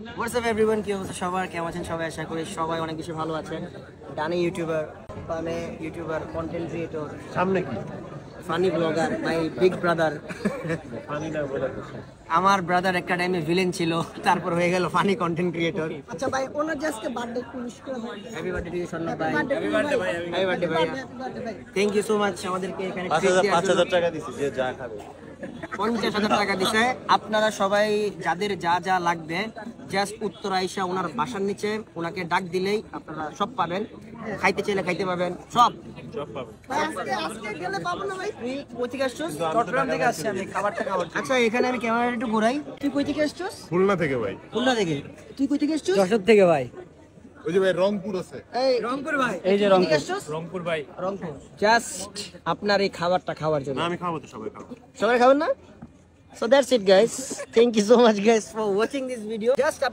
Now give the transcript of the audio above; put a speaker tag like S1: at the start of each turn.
S1: What's up everyone, কি অবস্থা সবার? কেমন আছেন সবাই? আশা করি সবাই অনেক বেশি ভালো আছেন। ডানি ইউটিউবার, বামে ইউটিউবার, কন্টেন্ট ক্রিয়েটর,
S2: সামনে কি
S1: ফানি ব্লগার, মাই বিগ ব্রাদার।
S2: ফানি না বলে
S1: আমার ব্রাদার একটা টাইমে ভিলেন ছিল, তারপর হয়ে গেল ফানি কন্টেন্ট ক্রিয়েটর।
S3: আচ্ছা ভাই, ওনার আজকে বার্থডে উইশ করে দেন।
S1: হ্যাপি বার্থডে টু ইউ সন্ন্যাস ভাই।
S3: হ্যাপি বার্থডে ভাই।
S1: হ্যাপি বার্থডে ভাই। থ্যাংক ইউ সো মাচ আমাদেরকে এখানে ট্রিট দেওয়ার জন্য।
S2: 5,000 টাকা দিছি যে যা খাবে
S1: 50,000 টাকা দিছে। আপনারা সবাই যাদের যা যা লাগবে জাস্ট উত্তর আইসা ওনার বাসার নিচে ওনাকে ডাক দিলেই আপনারা সব পাবেন। খাইতে চাইলে খাইতে পাবেন, সব
S2: পাবে।
S3: ভাই আজকে গেলে পাবো না ভাই।
S1: তুই কই থেকে আসছিস?
S2: চট্টগ্রাম থেকে আসছি আমি খাবারটা খাওয়ার জন্য।
S1: আচ্ছা, এখানে আমি ক্যামেরা একটু ঘোরাই। তুই কই থেকে আসছিস?
S4: খুলনা থেকে ভাই।
S1: খুলনা থেকে। তুই কই থেকে আসছিস?
S5: যশোর থেকে ভাই।
S4: ওই যে ভাই রংপুর আছে।
S1: এই
S5: রংপুর ভাই।
S1: এই যে রংপুর।
S2: রংপুর ভাই।
S1: রংপুর। জাস্ট আপনার এই খাবারটা খাওয়ার জন্য।
S2: না আমি খাবো তো, সবাই খাবো।
S1: সবাই খাবেন না? So that's it guys. Thank you so much guys for watching this video. Just